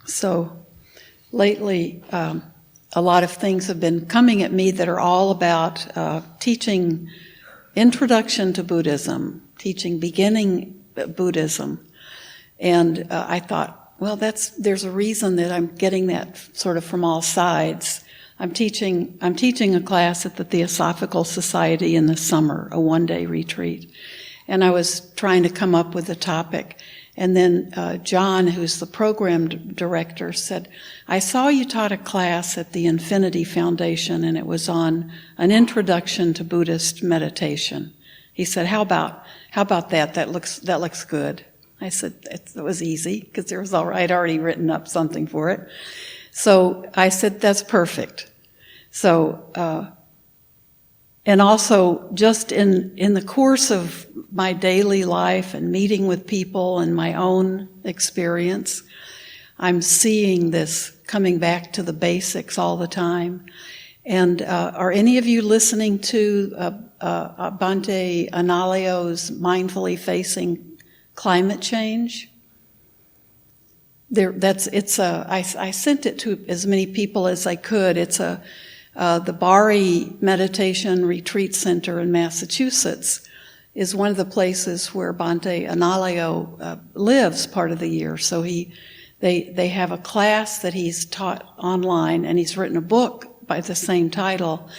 So lately, a lot of things have been coming at me that are all about teaching introduction to Buddhism, teaching beginning Buddhism. And I thought, well, there's a reason that I'm getting that sort of from all sides. I'm teaching a class at the Theosophical Society in the summer, a one-day retreat. And I was trying to come up with a topic. And then John, who's the program director, said, I saw you taught a class at the Infinity Foundation, and it was on an introduction to Buddhist meditation. He said, how about that? That looks good. I said, it was easy, because I'd already written up something for it. So I said, that's perfect. So, and also just in the course of my daily life and meeting with people and my own experience, I'm seeing this coming back to the basics all the time. And are any of you listening to Bhante Analayo's Mindfully Facing Climate Change? I sent it to as many people as I could. It's the Bari Meditation Retreat Center in Massachusetts is one of the places where Bhante Analayo lives part of the year. So they have a class that he's taught online, and he's written a book by the same title.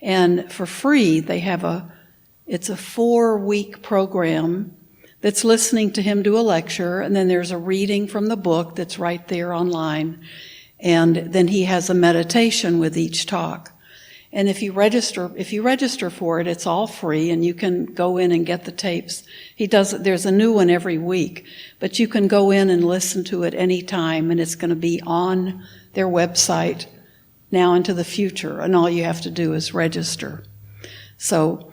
And for free, they have it's a 4-week program that's listening to him do a lecture, and then there's a reading from the book that's right there online. And then he has a meditation with each talk. And if you register for it, it's all free, and you can go in and get the tapes. There's a new one every week, but you can go in and listen to it any time, and it's going to be on their website now into the future, and all you have to do is register. So,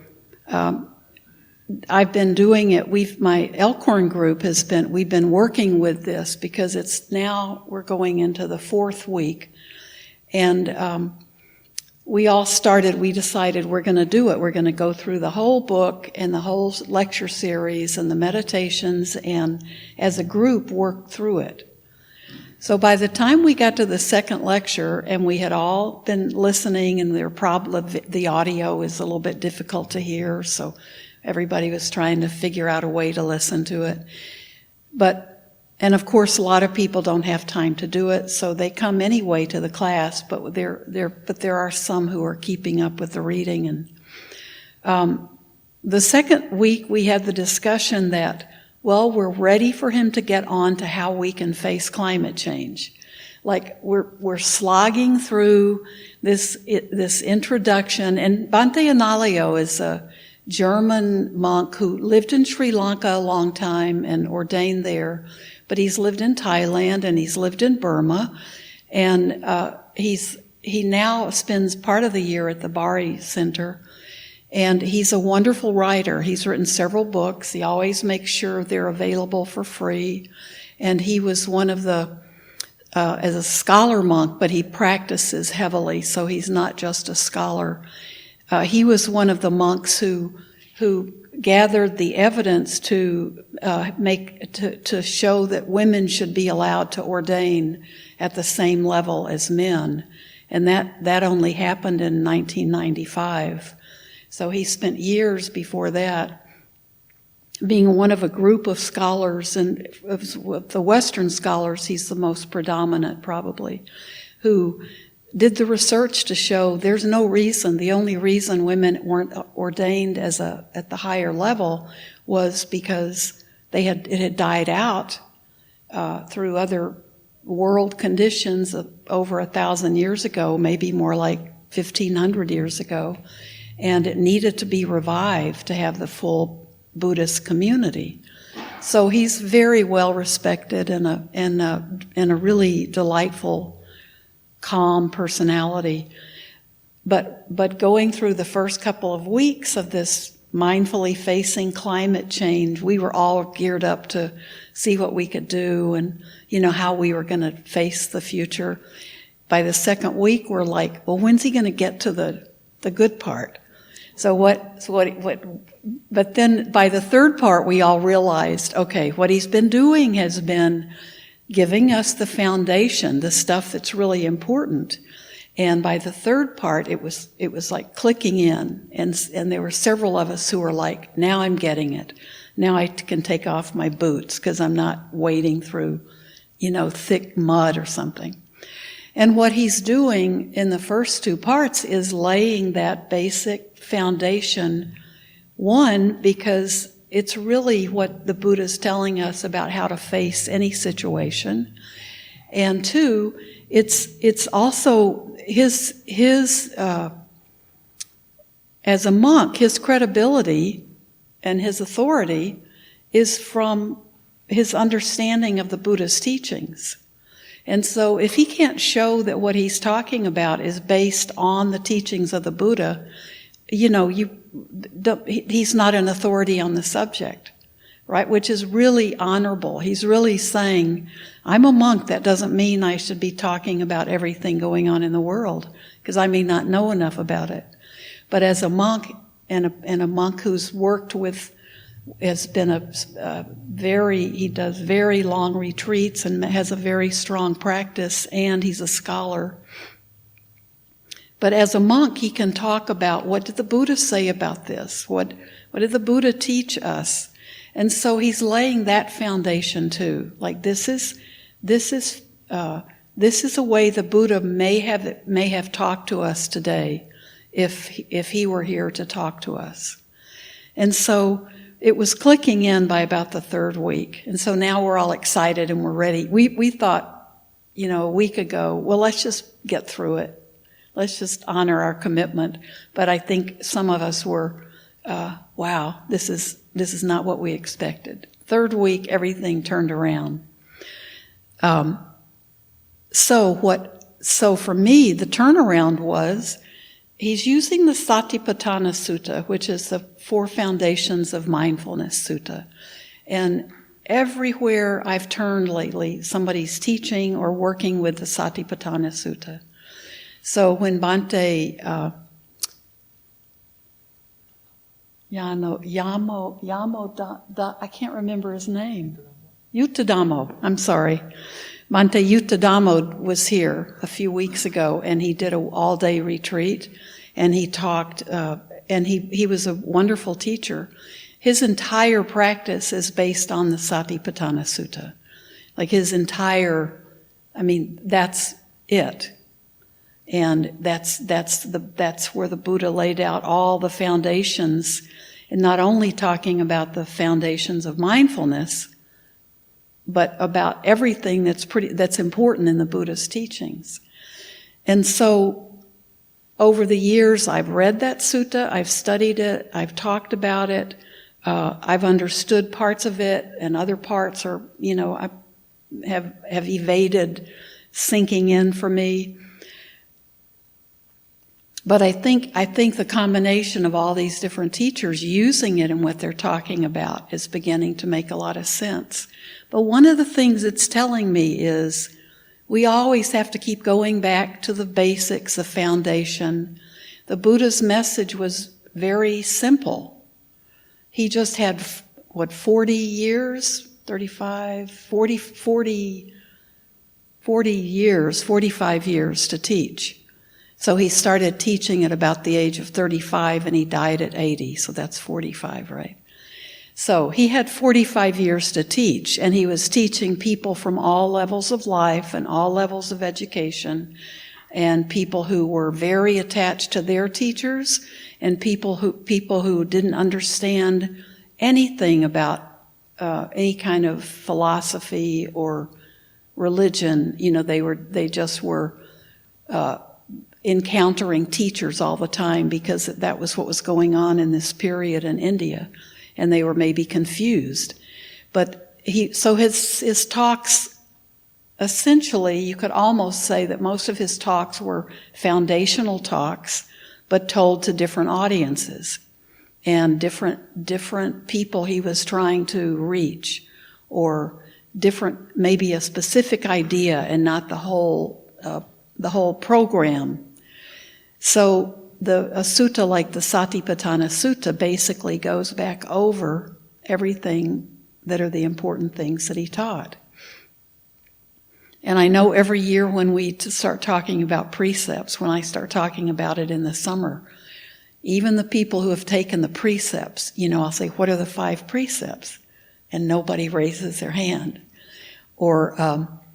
I've been doing it. My Elkhorn group we've been working with this because we're going into the 4th week. And we decided we're going to do it. We're going to go through the whole book and the whole lecture series and the meditations, and as a group work through it. So by the time we got to the 2nd lecture, and we had all been listening, and the audio is a little bit difficult to hear, so everybody was trying to figure out a way to listen to it. And of course, a lot of people don't have time to do it, so they come anyway to the class, but there are some who are keeping up with the reading. And the 2nd week, we had the discussion that, well, we're ready for him to get on to how we can face climate change. Like, we're slogging through this introduction, and Bhante Analayo is a German monk who lived in Sri Lanka a long time and ordained there, but he's lived in Thailand and he's lived in Burma, and he now spends part of the year at the Bari Center, and he's a wonderful writer. He's written several books. He always makes sure they're available for free, and he was one of as a scholar monk, but he practices heavily, so he's not just a scholar. He was one of the monks who gathered the evidence to show that women should be allowed to ordain at the same level as men, and that only happened in 1995. So he spent years before that being one of a group of scholars, and of the Western scholars, he's the most predominant probably, who did the research to show there's no reason. The only reason women weren't ordained at the higher level was because it had died out through other world conditions of over 1,000 years ago, maybe more like 1,500 years ago, and it needed to be revived to have the full Buddhist community. So he's very well respected and a really delightful, calm personality. But going through the first couple of weeks of this mindfully facing climate change, we were all geared up to see what we could do and, how we were going to face the future. By the 2nd week, we're like, well, when's he going to get to the good part? But then by the 3rd part, we all realized, okay, what he's been doing has been giving us the foundation, the stuff that's really important. And by the third part, it was like clicking in. And there were several of us who were like, now I'm getting it. Now I can take off my boots because I'm not wading through, thick mud or something. And what he's doing in the first two parts is laying that basic foundation. One, because it's really what the Buddha's telling us about how to face any situation. And two, it's also his as a monk, his credibility and his authority is from his understanding of the Buddha's teachings. And so if he can't show that what he's talking about is based on the teachings of the Buddha, he's not an authority on the subject, right? Which is really honorable. He's really saying, I'm a monk. That doesn't mean I should be talking about everything going on in the world, because I may not know enough about it. But as a monk, and a monk who's worked with, has been he does very long retreats and has a very strong practice, and he's a scholar. But as a monk, he can talk about, what did the Buddha say about this? What did the Buddha teach us? And so he's laying that foundation too. Like this is a way the Buddha may have talked to us today, if he were here to talk to us. And so it was clicking in by about the third week. And so now we're all excited and we're ready. We thought, a week ago, well, let's just get through it. Let's just honor our commitment. But I think some of us were, wow, this is not what we expected. Third week, everything turned around. So for me, the turnaround was, he's using the Satipatthana Sutta, which is the 4 foundations of mindfulness sutta. And everywhere I've turned lately, somebody's teaching or working with the Satipatthana Sutta. So when Bhante I can't remember his name. Yuttadhammo, I'm sorry. Bhante Yuttadhammo was here a few weeks ago, and he did an all-day retreat, and he talked, and he was a wonderful teacher. His entire practice is based on the Satipatthana Sutta. Like that's it. And that's where the Buddha laid out all the foundations, and not only talking about the foundations of mindfulness, but about everything that's important in the Buddha's teachings. And so over the years, I've read that sutta, I've studied it, I've talked about it, I've understood parts of it, and other parts are, I have evaded sinking in for me. But I think the combination of all these different teachers using it and what they're talking about is beginning to make a lot of sense. But one of the things it's telling me is we always have to keep going back to the basics, the foundation. The Buddha's message was very simple. He just had, 40 years, 35, 40 years, 45 years to teach. So he started teaching at about the age of 35 and he died at 80, so that's 45, right? So he had 45 years to teach, and he was teaching people from all levels of life and all levels of education, and people who were very attached to their teachers, and people who didn't understand anything about any kind of philosophy or religion. They just were encountering teachers all the time because that was what was going on in this period in India, and they were maybe confused. But his talks, essentially, you could almost say that most of his talks were foundational talks, but told to different audiences and different people he was trying to reach, or different, maybe a specific idea and not the whole program. So a sutta like the Satipatthana Sutta basically goes back over everything that are the important things that he taught. And I know every year when we start talking about precepts, when I start talking about it in the summer, even the people who have taken the precepts, I'll say, what are the 5 precepts? And nobody raises their hand. Or,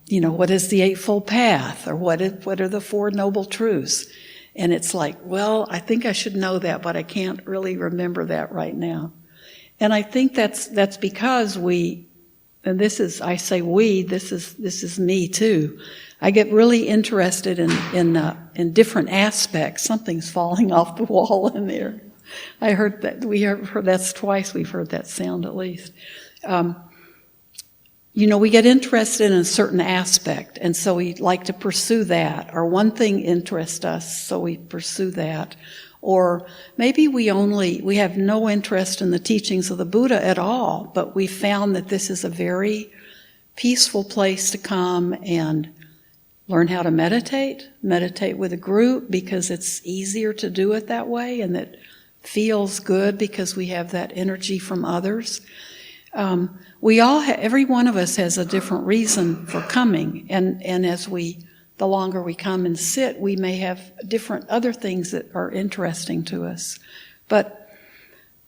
what is the Eightfold Path? Or what are the 4 Noble Truths? And it's like, well, I think I should know that, but I can't really remember that right now. And I think that's because and this is, I say we, this is me too. I get really interested in different aspects. Something's falling off the wall in there. I heard that, that's twice we've heard that sound at least. We get interested in a certain aspect, and so we like to pursue that. Or one thing interests us, so we pursue that. Or maybe we have no interest in the teachings of the Buddha at all, but we found that this is a very peaceful place to come and learn how to meditate with a group, because it's easier to do it that way, and it feels good because we have that energy from others. Every one of us has a different reason for coming, and the longer we come and sit, we may have different other things that are interesting to us. But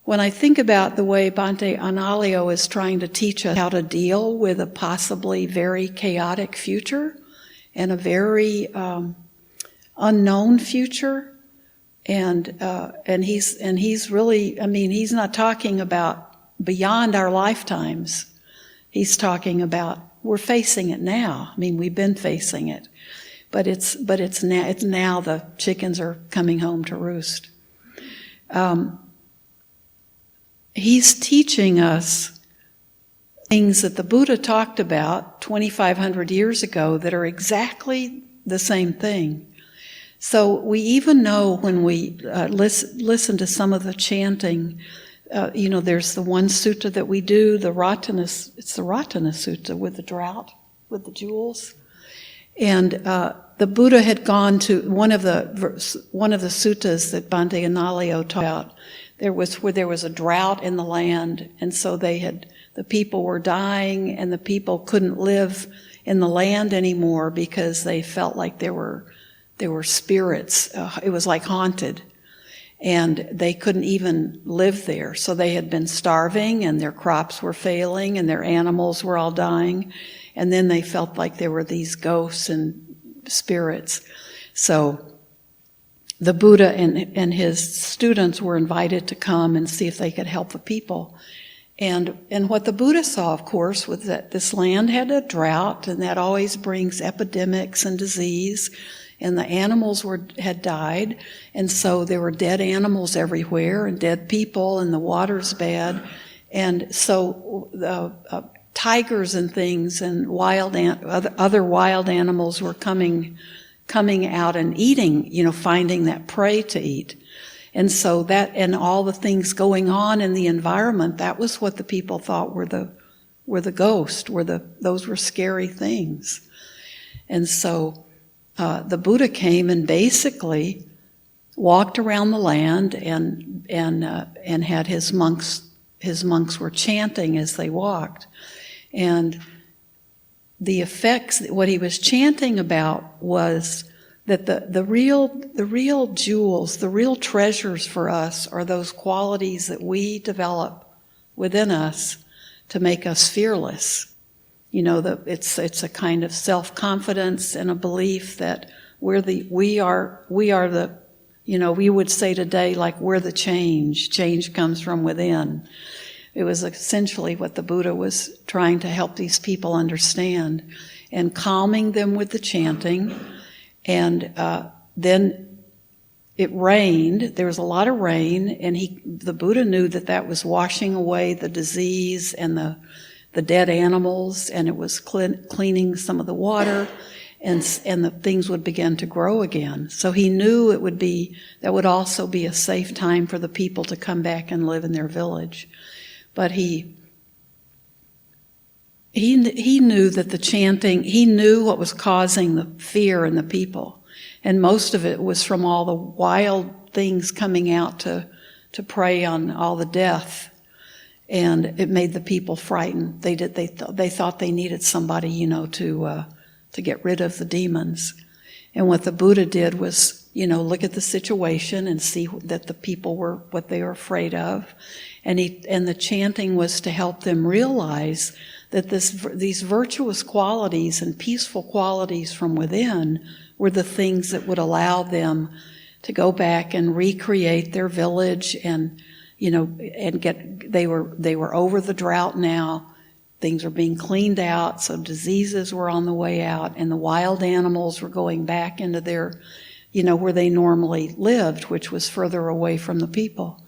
when I think about the way Bhante Analayo is trying to teach us how to deal with a possibly very chaotic future and a very unknown future, and he's really, he's not talking about beyond our lifetimes. He's talking about we're facing it now. We've been facing it. But it's now the chickens are coming home to roost. He's teaching us things that the Buddha talked about 2,500 years ago that are exactly the same thing. So we even know when we listen to some of the chanting, there's the one sutta that we do, it's the Ratana Sutta with the drought, with the jewels. And the Buddha had gone to one of the suttas that Bhante Analayo taught about. There was a drought in the land, and so the people were dying, and the people couldn't live in the land anymore because they felt like there were spirits. It was like haunted, and they couldn't even live there. So they had been starving, and their crops were failing, and their animals were all dying. And then they felt like there were these ghosts and spirits. So the Buddha and his students were invited to come and see if they could help the people. And what the Buddha saw, of course, was that this land had a drought, and that always brings epidemics and disease. And the animals had died, and so there were dead animals everywhere and dead people, and the water's bad. And so tigers and things and other wild animals were coming out and eating, finding that prey to eat. And so that, and all the things going on in the environment, that was what the people thought were the ghosts, those were scary things. And so the Buddha came and basically walked around the land and had his monks were chanting as they walked. And the effects, what he was chanting about was that the real jewels, the real treasures for us are those qualities that we develop within us to make us fearless. It's a kind of self-confidence and a belief that we are the, we would say today, like, we're the change. Change comes from within. It was essentially what the Buddha was trying to help these people understand, and calming them with the chanting. And then it rained. There was a lot of rain, and the Buddha knew that was washing away the disease and the dead animals, and it was cleaning some of the water, and the things would begin to grow again. So he knew that would also be a safe time for the people to come back and live in their village. But he knew that the chanting, he knew what was causing the fear in the people. And most of it was from all the wild things coming out to prey on all the death. And it made the people frightened. They thought they needed somebody, to get rid of the demons. And what the Buddha did was, look at the situation and see that the people were what they were afraid of. And the chanting was to help them realize that these virtuous qualities and peaceful qualities from within were the things that would allow them to go back and recreate their village and they were over the drought now. Things were being cleaned out, so diseases were on the way out, and the wild animals were going back into their, where they normally lived, which was further away from the people.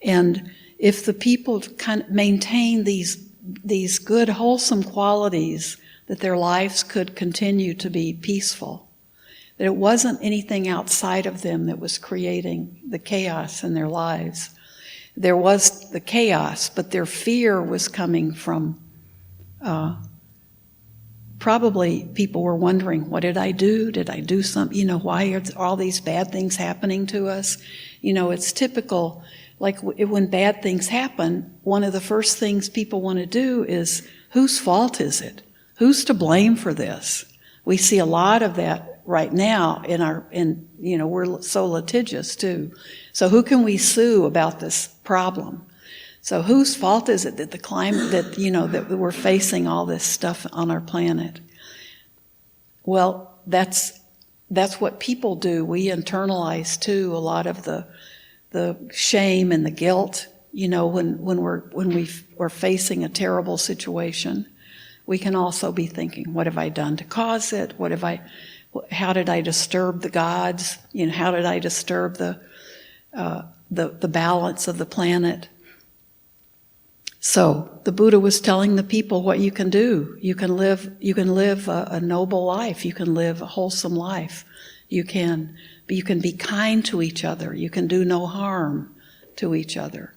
And if the people kind of maintained these good, wholesome qualities, that their lives could continue to be peaceful, that it wasn't anything outside of them that was creating the chaos in their lives. There was the chaos, but their fear was coming from probably people were wondering, what did I do? Did I do something? Why are all these bad things happening to us? It's typical, like when bad things happen, one of the first things people want to do is, whose fault is it? Who's to blame for this? We see a lot of that right now we're so litigious too. So who can we sue about this problem? So whose fault is it that the climate, that we're facing all this stuff on our planet? Well, that's what people do. We internalize too a lot of the shame and the guilt. When we're facing a terrible situation, we can also be thinking, what have I done to cause it? How did I disturb the gods? How did I disturb the balance of the planet? So the Buddha was telling the people what you can do. You can live a noble life. You can live a wholesome life. You can be kind to each other. You can do no harm to each other.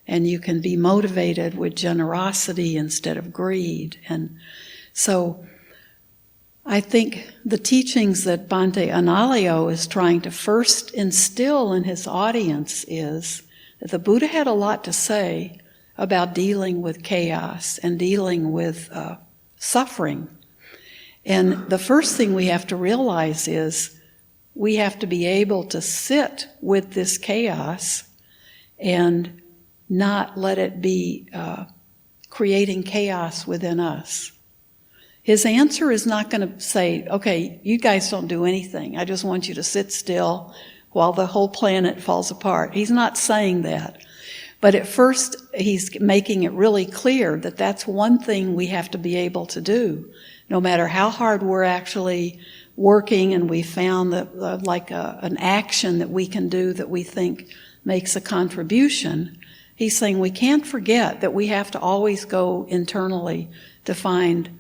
And you can be motivated with generosity instead of greed. And so I think the teachings that Bhante Analayo is trying to first instill in his audience is that the Buddha had a lot to say about dealing with chaos and dealing with suffering. And the first thing we have to realize is we have to be able to sit with this chaos and not let it be creating chaos within us. His answer is not going to say, okay, you guys don't do anything. I just want you to sit still while the whole planet falls apart. He's not saying that. But at first, he's making it really clear that that's one thing we have to be able to do. No matter how hard we're actually working and we found that an action that we can do that we think makes a contribution, he's saying we can't forget that we have to always go internally to find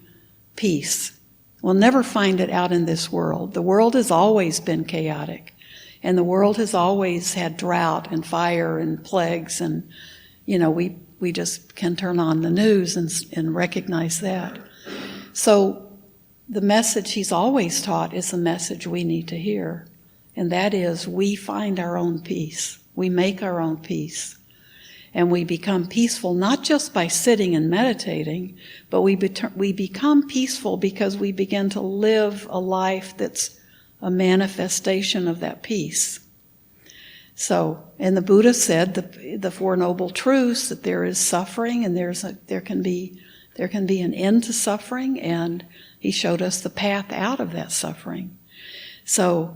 peace. We'll never find it out in this world. The world has always been chaotic. And the world has always had drought and fire and plagues, and we just can turn on the news and recognize that. So the message he's always taught is the message we need to hear, and that is we find our own peace. We make our own peace. And we become peaceful not just by sitting and meditating, but we become peaceful because we begin to live a life that's a manifestation of that peace. So, and the Buddha said the Four Noble Truths, that there is suffering and there can be an end to suffering, and he showed us the path out of that suffering. So,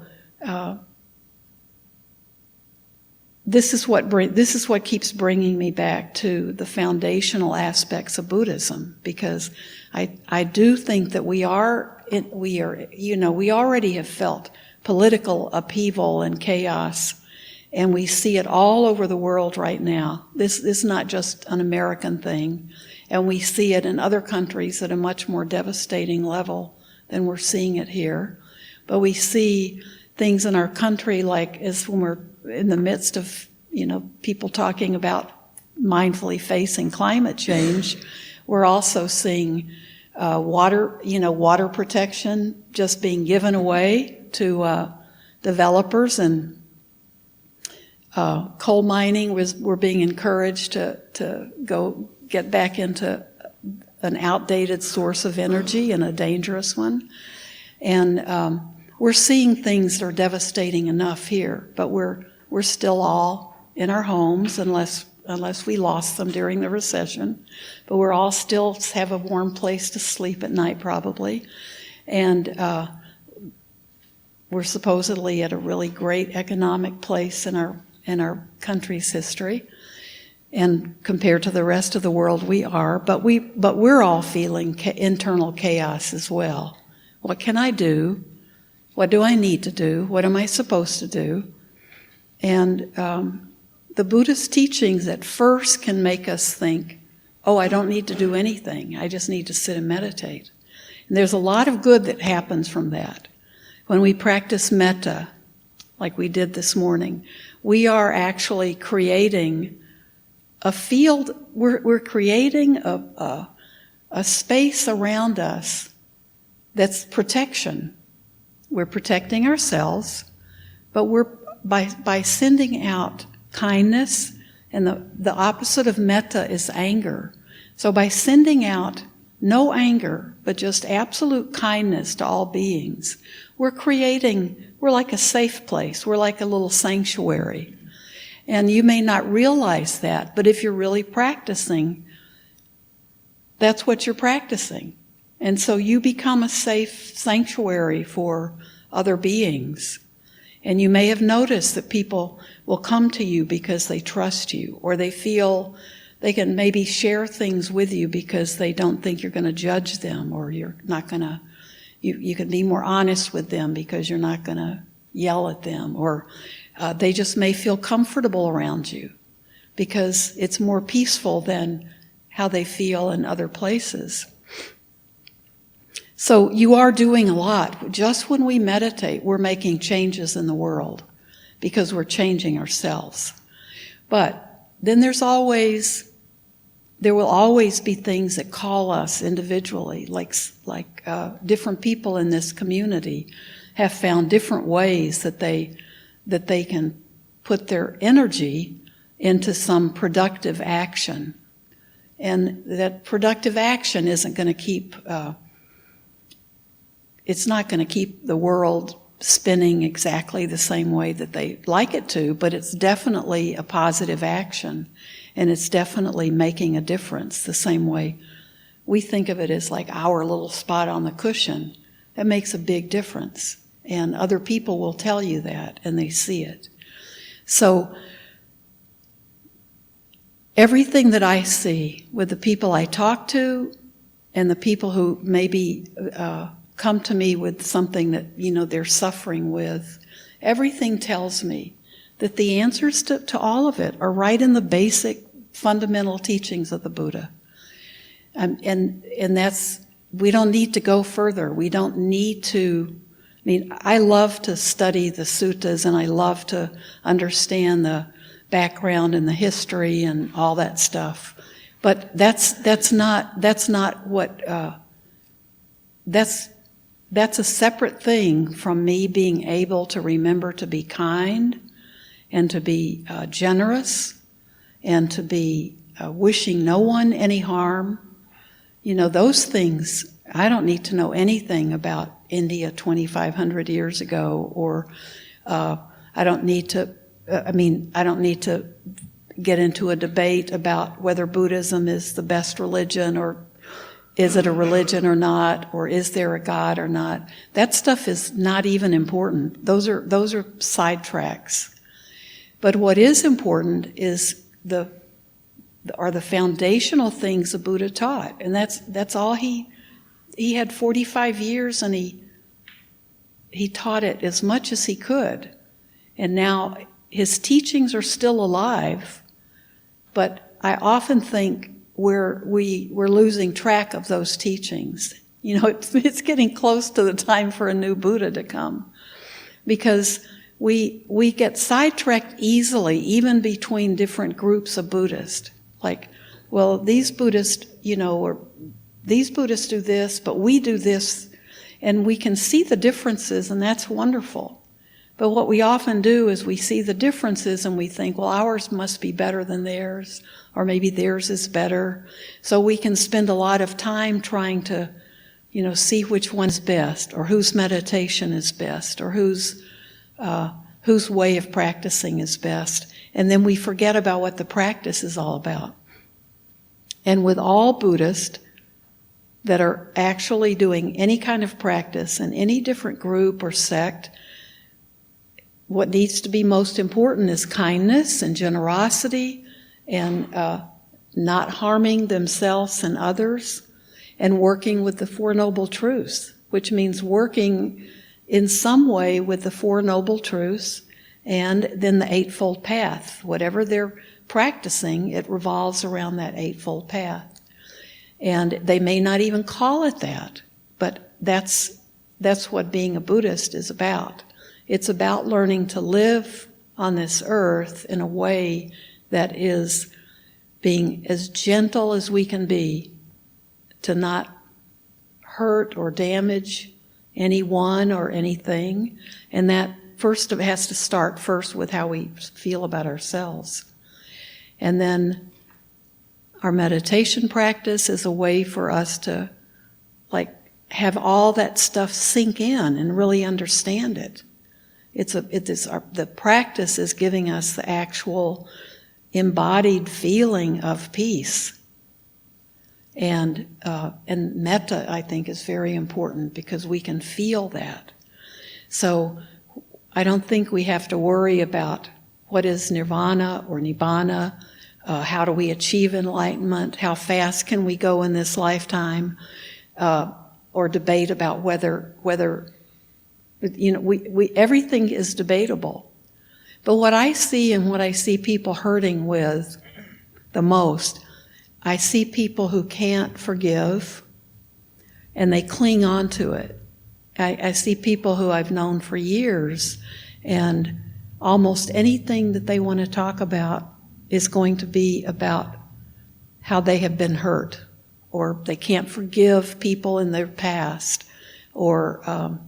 this is what keeps bringing me back to the foundational aspects of Buddhism, because I do think that we already have felt political upheaval and chaos, and we see it all over the world right now. This is not just an American thing, and we see it in other countries at a much more devastating level than we're seeing it here. But we see things in our country like as when we're in the midst of, people talking about mindfully facing climate change, we're also seeing water protection just being given away to developers, and coal mining we're being encouraged to go get back into an outdated source of energy and a dangerous one. And we're seeing things that are devastating enough here, but we're still all in our homes unless we lost them during the recession. But we're all still have a warm place to sleep at night probably. And we're supposedly at a really great economic place in our country's history. And compared to the rest of the world, we are. But we're all feeling internal chaos as well. What can I do? What do I need to do? What am I supposed to do? And the Buddhist teachings at first can make us think, oh, I don't need to do anything. I just need to sit and meditate. And there's a lot of good that happens from that. When we practice metta, like we did this morning, we are actually creating a field. We're creating a space around us that's protection. We're protecting ourselves, but we're by sending out kindness, and the opposite of metta is anger. So by sending out no anger, but just absolute kindness to all beings, we're like a safe place. We're like a little sanctuary. And you may not realize that, but if you're really practicing, that's what you're practicing. And so you become a safe sanctuary for other beings. And you may have noticed that people will come to you because they trust you, or they feel they can maybe share things with you because they don't think you're going to judge them, or you're not going to, you can be more honest with them because you're not going to yell at them, or they just may feel comfortable around you because it's more peaceful than how they feel in other places. So you are doing a lot. Just when we meditate, we're making changes in the world because we're changing ourselves. But then there will always be things that call us individually, like different people in this community have found different ways that they can put their energy into some productive action. And that productive action isn't going to keep, it's not going to keep the world spinning exactly the same way that they like it to, but it's definitely a positive action. And it's definitely making a difference the same way we think of it as like our little spot on the cushion. That makes a big difference. And other people will tell you that, and they see it. So everything that I see with the people I talk to and the people who maybe come to me with something that, they're suffering with, everything tells me that the answers to all of it are right in the basic fundamental teachings of the Buddha. And that's, we don't need to go further. We don't need to, I love to study the suttas, and I love to understand the background and the history and all that stuff. But that's not what, that's a separate thing from me being able to remember to be kind and to be generous and to be wishing no one any harm. Those things, I don't need to know anything about India 2,500 years ago, or I don't need to get into a debate about whether Buddhism is the best religion, or is it a religion or not, or is there a God or not. That stuff is not even important. Those are sidetracks. But what is important is the foundational things the Buddha taught, and that's all he had 45 years, and he taught it as much as he could. And now his teachings are still alive, but I often think we're losing track of those teachings. It's getting close to the time for a new Buddha to come, because we get sidetracked easily, even between different groups of Buddhists. Like, well, these Buddhists, or these Buddhists do this, but we do this, and we can see the differences, and that's wonderful. But what we often do is we see the differences and we think, well, ours must be better than theirs, or maybe theirs is better. So we can spend a lot of time trying to see which one's best, or whose meditation is best, or whose way of practicing is best. And then we forget about what the practice is all about. And with all Buddhists that are actually doing any kind of practice in any different group or sect, what needs to be most important is kindness and generosity and not harming themselves and others, and working with the Four Noble Truths, which means working in some way with the Four Noble Truths and then the Eightfold Path. Whatever they're practicing, it revolves around that Eightfold Path. And they may not even call it that, but that's what being a Buddhist is about. It's about learning to live on this earth in a way that is being as gentle as we can be, to not hurt or damage anyone or anything. And that first it has to start first with how we feel about ourselves. And then our meditation practice is a way for us to have all that stuff sink in and really understand it. The practice is giving us the actual embodied feeling of peace. And metta, I think, is very important because we can feel that. So I don't think we have to worry about what is nirvana or nibbana, how do we achieve enlightenment, how fast can we go in this lifetime, or debate about whether everything is debatable. But what I see and what I see people hurting with the most, I see people who can't forgive and they cling on to it. I see people who I've known for years, and almost anything that they want to talk about is going to be about how they have been hurt, or they can't forgive people in their past, or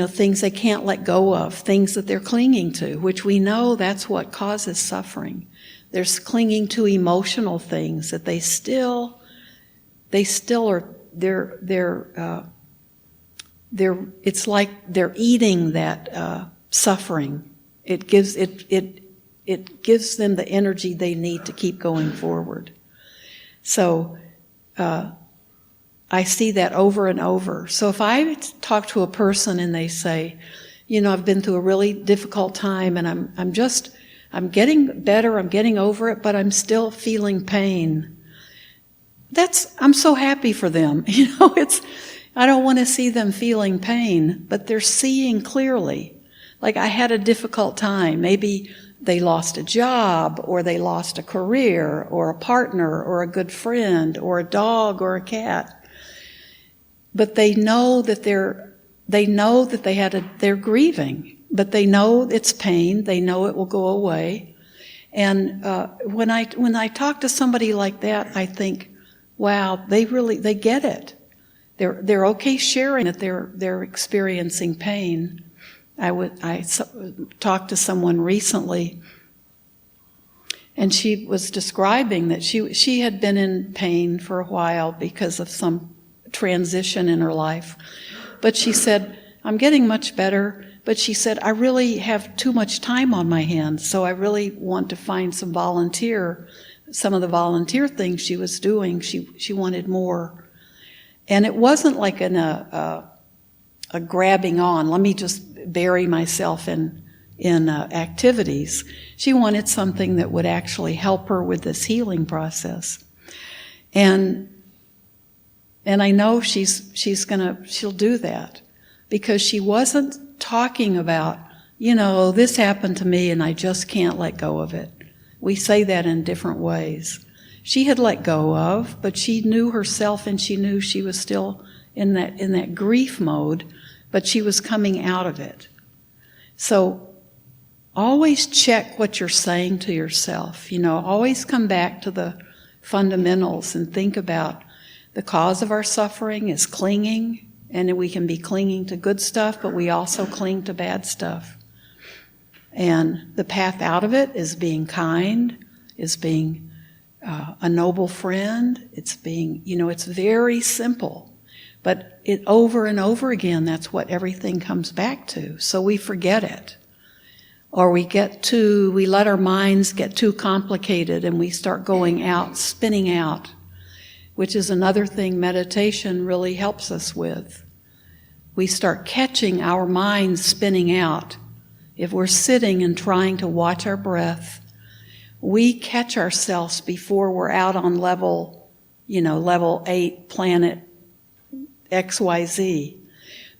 things they can't let go of, things that they're clinging to, which we know that's what causes suffering. They're clinging to emotional things that they still are. It's like they're eating that suffering. It gives them the energy they need to keep going forward. So I see that over and over. So if I talk to a person and they say, I've been through a really difficult time and I'm getting better, I'm getting over it, but I'm still feeling pain. I'm so happy for them. I don't want to see them feeling pain, but they're seeing clearly. Like, I had a difficult time. Maybe they lost a job, or they lost a career, or a partner, or a good friend, or a dog, or a cat. But they know that they're grieving, but they know it's pain. They know it will go away. And when I talk to somebody like that, I think, wow, they get it. They're okay sharing that they're experiencing pain. I talked to someone recently, and she was describing that she had been in pain for a while because of some transition in her life. But she said, I'm getting much better. But she said, I really have too much time on my hands, so I really want to find some of the volunteer things she was doing. She wanted more. And it wasn't like a grabbing on, let me just bury myself in activities. She wanted something that would actually help her with this healing process. And I know she'll do that, because she wasn't talking about, this happened to me and I just can't let go of it. We say that in different ways. She had let go of, but she knew herself, and she knew she was still in that grief mode, but she was coming out of it. So always check what you're saying to yourself. Always come back to the fundamentals and think about the cause of our suffering is clinging, and we can be clinging to good stuff, but we also cling to bad stuff. And the path out of it is being kind, is being a noble friend. It's being, it's very simple. But it over and over again, that's what everything comes back to. So we forget it. Or we let our minds get too complicated and we start going out, spinning out, which is another thing meditation really helps us with. We start catching our minds spinning out. If we're sitting and trying to watch our breath, we catch ourselves before we're out on level 8, planet XYZ,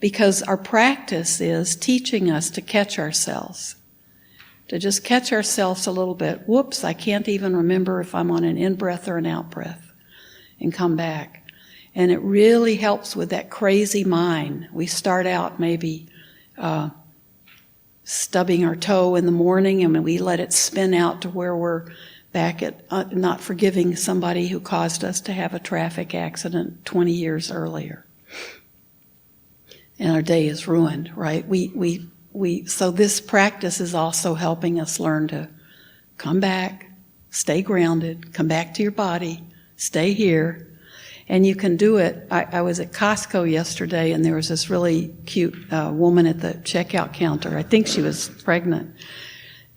because our practice is teaching us to catch ourselves, to just catch ourselves a little bit. Whoops, I can't even remember if I'm on an in-breath or an out-breath, and come back. And it really helps with that crazy mind. We start out maybe stubbing our toe in the morning, and we let it spin out to where we're back at not forgiving somebody who caused us to have a traffic accident 20 years earlier. And our day is ruined, right? So this practice is also helping us learn to come back, stay grounded, come back to your body, stay here. And you can do it. I was at Costco yesterday, and there was this really cute woman at the checkout counter. I think she was pregnant.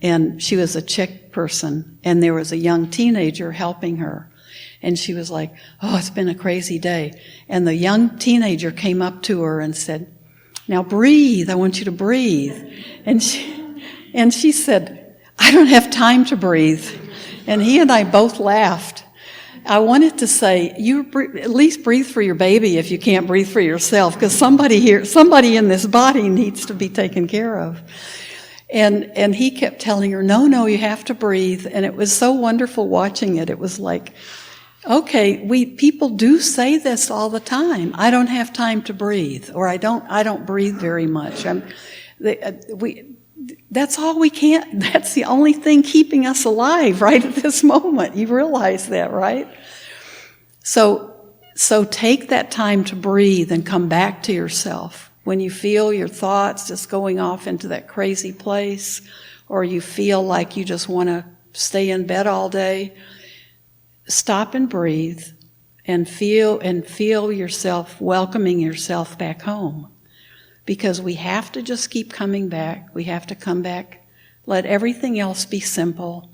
And she was a Czech person, and there was a young teenager helping her. And she was like, "Oh, it's been a crazy day." And the young teenager came up to her and said, "Now breathe, I want you to breathe." And she said, "I don't have time to breathe." And he and I both laughed. I wanted to say, at least breathe for your baby if you can't breathe for yourself, because somebody in this body needs to be taken care of. And he kept telling her, no, you have to breathe. And it was so wonderful watching it. It was like, okay, people do say this all the time. I don't have time to breathe, or I don't breathe very much. That's all we can. That's the only thing keeping us alive right at this moment. You realize that, right? So take that time to breathe and come back to yourself. When you feel your thoughts just going off into that crazy place, or you feel like you just want to stay in bed all day, stop and breathe and feel yourself welcoming yourself back home. Because we have to just keep coming back. We have to come back. Let everything else be simple.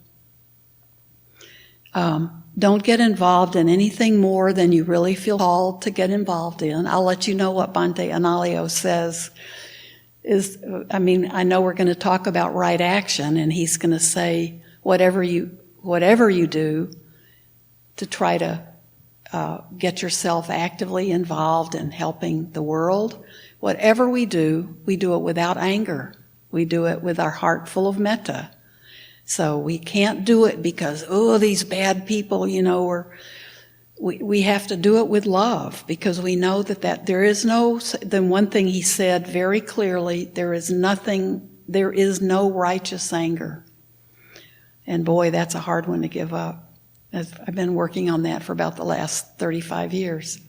Don't get involved in anything more than you really feel called to get involved in. I'll let you know what Bhante Analayo says. I know we're going to talk about right action, and he's going to say whatever you do to try to get yourself actively involved in helping the world. Whatever we do it without anger. We do it with our heart full of metta. So we can't do it because, these bad people, we have to do it with love, because we know that there is then one thing he said very clearly, there is no righteous anger. And boy, that's a hard one to give up. I've been working on that for about the last 35 years.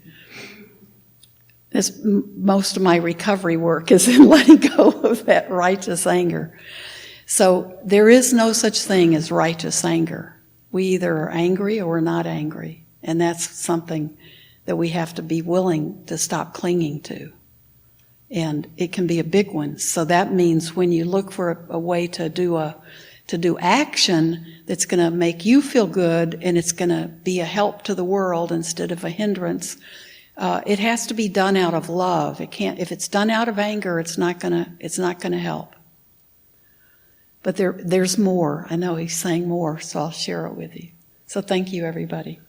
Most of my recovery work is in letting go of that righteous anger. So there is no such thing as righteous anger. We either are angry or we're not angry. And that's something that we have to be willing to stop clinging to. And it can be a big one. So that means when you look for a way to do action that's going to make you feel good and it's going to be a help to the world instead of a hindrance, it has to be done out of love. If it's done out of anger, it's not gonna help. But there's more. I know he's saying more, so I'll share it with you. So thank you, everybody.